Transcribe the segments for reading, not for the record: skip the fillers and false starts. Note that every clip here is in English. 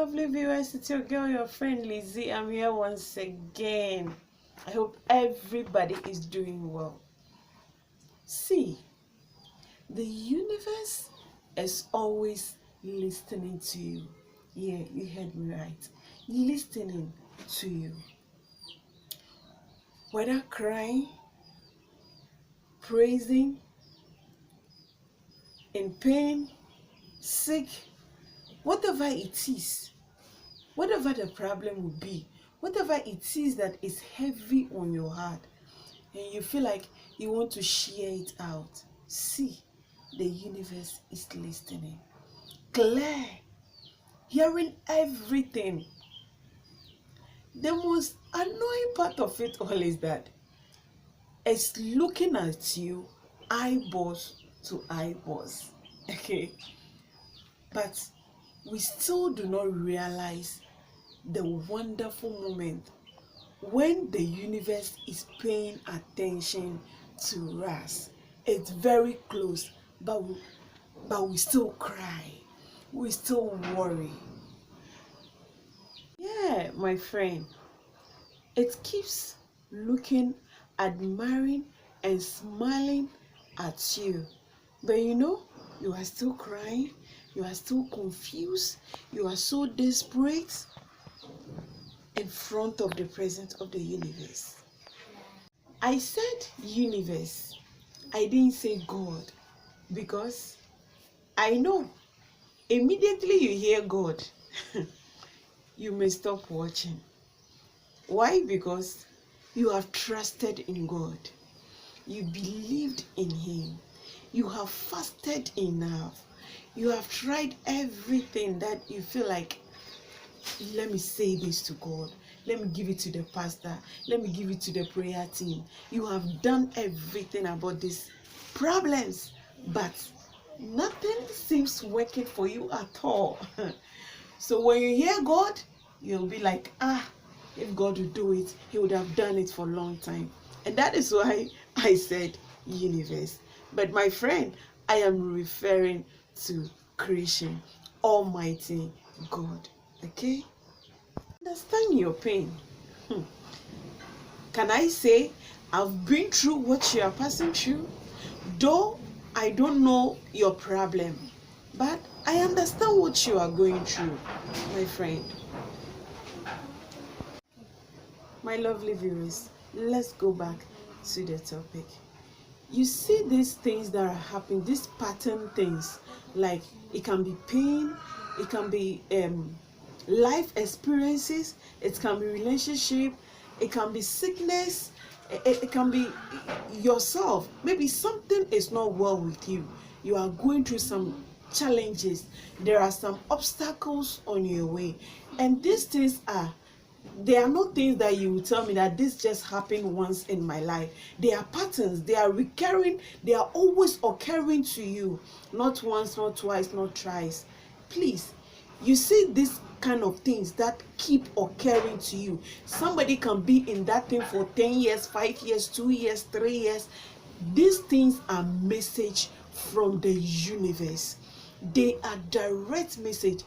lovely viewers, it's your girl, your friend Lizzie. I'm here once again. I hope everybody is doing well. See, the universe is always listening to you. Yeah, you heard me right. Listening to you. Whether crying, praising, in pain, sick, whatever it is, whatever the problem will be, whatever it is that is heavy on your heart, and you feel like you want to share it out, see, the universe is listening. Clear, hearing everything. The most annoying part of it all is that it's looking at you eyeballs to eyeballs. Okay, but we still do not realize the wonderful moment when the universe is paying attention to us. It's very close, but we still cry, we still worry. Yeah, my friend, it keeps looking, admiring and smiling at you, but you are still crying, you are still confused, you are so desperate in front of the presence of the universe. I said universe, I didn't say God, because I know immediately you hear God, you may stop watching. Why? Because you have trusted in God, you believed in Him, you have fasted enough, you have tried everything that you feel like, let me say this to God, let me give it to the pastor, let me give it to the prayer team. You have done everything about these problems, but nothing seems working for you at all. So when you hear God, you'll be like, if God would do it, He would have done it for a long time. And that is why I said universe. But my friend, I am referring to creation, Almighty God. Okay? Understand your pain. Can I say I've been through what you are passing through? Though I don't know your problem, but I understand what you are going through, my friend. My lovely viewers, let's go back to the topic. You see these things that are happening, these pattern things, like it can be pain, it can be life experiences, it can be relationship, it can be sickness, it can be yourself. Maybe something is not well with you, you are going through some challenges, there are some obstacles on your way, and these things they are not things that you will tell me that this just happened once in my life. They are patterns, they are recurring, they are always occurring to you, not once, not twice, not thrice. Please, you see these kind of things that keep occurring to you. Somebody can be in that thing for 10 years, 5 years, 2 years, 3 years. These things are message from the universe. They are direct message.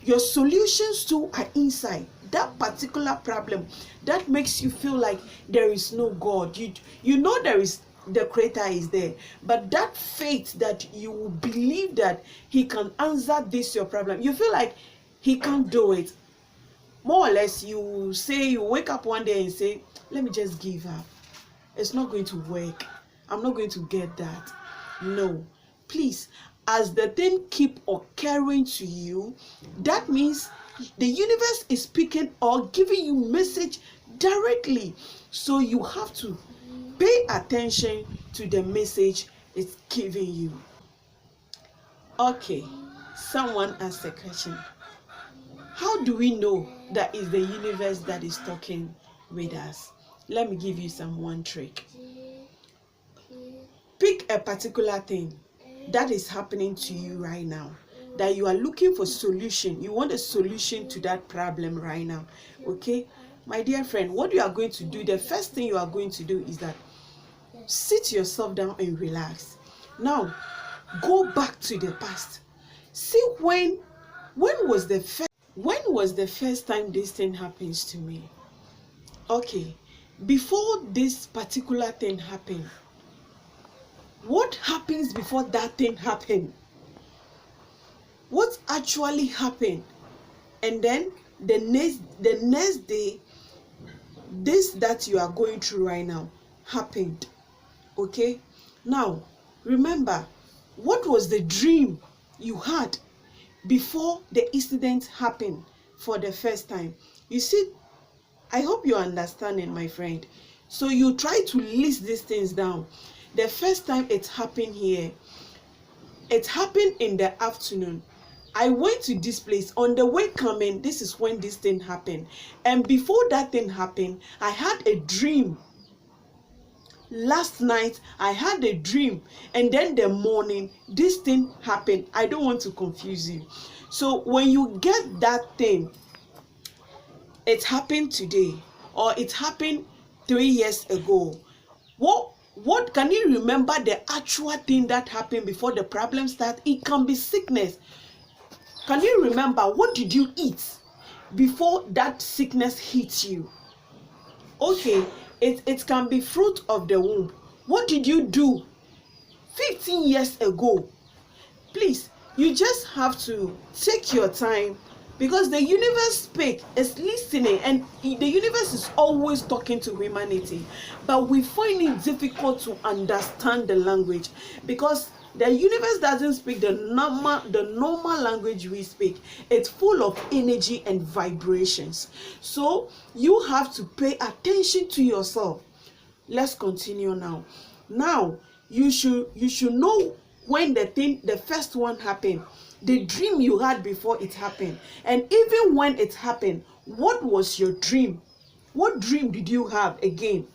Your solutions too are inside that particular problem that makes you feel like there is no God. You know there is, the creator is there, but that faith that you will believe that He can answer this your problem, you feel like He can't do it. More or less, you wake up one day and say, let me just give up, it's not going to work, I'm not going to get that. No, please, as the thing keep occurring to you, that means the universe is speaking or giving you message directly. So you have to pay attention to the message it's giving you. Okay, someone asked a question. How do we know that it's the universe that is talking with us? Let me give you one trick. Pick a particular thing that is happening to you right now, that you are looking for solution, you want a solution to that problem right now. Okay, my dear friend, what you are going to do, the first thing you are going to do is that sit yourself down and relax. Now go back to the past. See when was the first, when was the first time this thing happens to me? Okay, before this particular thing happened, what happens before that thing happened? What actually happened? And then the next day, this that you are going through right now happened. Okay, now remember, what was the dream you had before the incident happened for the first time? You see, I hope you're understanding, my friend. So you try to list these things down. The first time it happened here, it happened in the afternoon. I went to this place. On the way coming, this is when this thing happened. And before that thing happened, I had a dream. Last night, I had a dream. And then the morning, this thing happened. I don't want to confuse you. So when you get that thing, it happened today, or it happened 3 years ago. What can you remember the actual thing that happened before the problem started? It can be sickness. Can you remember what did you eat before that sickness hit you? Okay, it can be fruit of the womb. What did you do 15 years ago? Please, you just have to take your time, because the universe is listening, and the universe is always talking to humanity, but we find it difficult to understand the language, because the universe doesn't speak the normal language we speak. It's full of energy and vibrations. So you have to pay attention to yourself. Let's continue now. Now you should know when the first one happened, the dream you had before it happened, and even when it happened, what was your dream? What dream did you have again?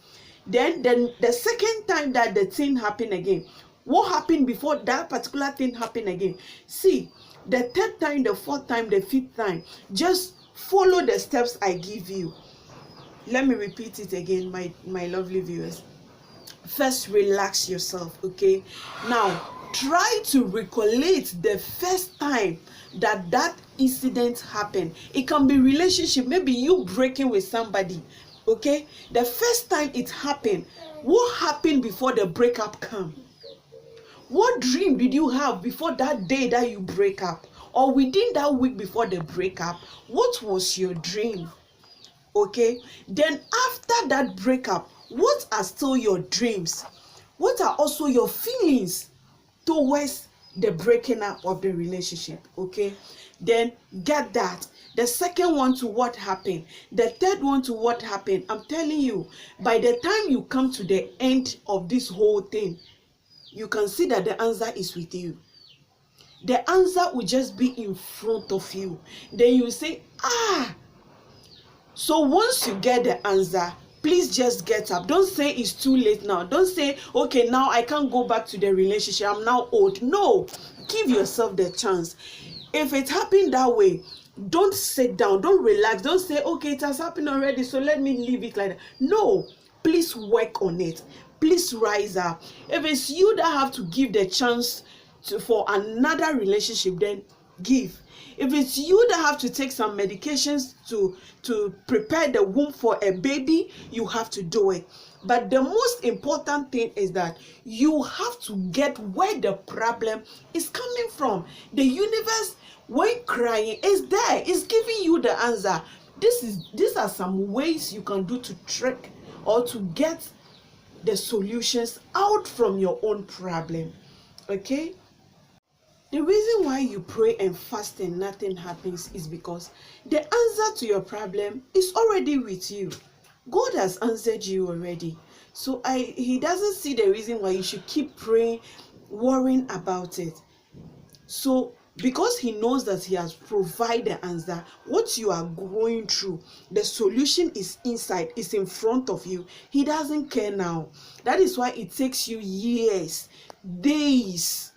Then the second time that the thing happened again, what happened before that particular thing happened again? See, the third time, the fourth time, the fifth time, just follow the steps I give you. Let me repeat it again, my lovely viewers. First, relax yourself, okay? Now, try to recollect the first time that incident happened. It can be relationship, maybe you breaking with somebody, okay? The first time it happened, what happened before the breakup came? What dream did you have before that day that you break up, or within that week before the breakup? What was your dream? Okay, then after that breakup, what are still your dreams? What are also your feelings towards the breaking up of the relationship? Okay, then get that. The second one to what happened, the third one to what happened. I'm telling you, by the time you come to the end of this whole thing, you can see that the answer is with you. The answer will just be in front of you. Then you say, so once you get the answer, please just get up. Don't say it's too late now. Don't say, okay, now I can't go back to the relationship, I'm now old. No, give yourself the chance. If it happened that way, don't sit down, don't relax, don't say, okay, it has happened already, so let me leave it like that. No, please work on it. Please rise up. If it's you that have to give the chance for another relationship, then give. If it's you that have to take some medications to prepare the womb for a baby, you have to do it. But the most important thing is that you have to get where the problem is coming from. The universe, when crying, is there. It's giving you the answer. These are some ways you can do to trick or to get the solutions out from your own problem. Okay? The reason why you pray and fast and nothing happens is because the answer to your problem is already with you. God has answered you already. So he doesn't see the reason why you should keep praying, worrying about it. So because he knows that he has provided the answer, what you are going through, the solution is inside, is in front of you. He doesn't care now. That is why it takes you years, days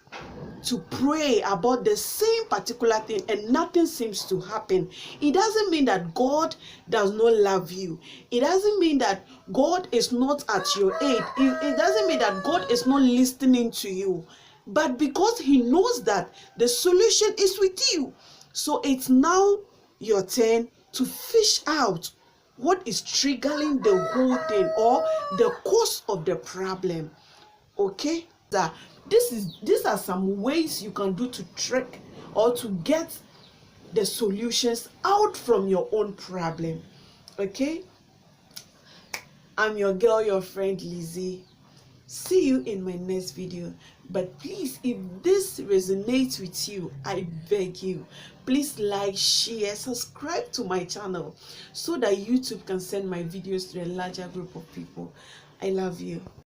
to pray about the same particular thing and nothing seems to happen. It doesn't mean that God does not love you. It doesn't mean that God is not at your aid. It doesn't mean that God is not listening to you. But because he knows that the solution is with you, so it's now your turn to fish out what is triggering the whole thing or the cause of the problem. Okay, that these are some ways you can do to trick or to get the solutions out from your own problem. Okay, I'm your girl, your friend Lizzie. See you in my next video. But please, if this resonates with you, I beg you, please like, share, subscribe to my channel so that YouTube can send my videos to a larger group of people. I love you.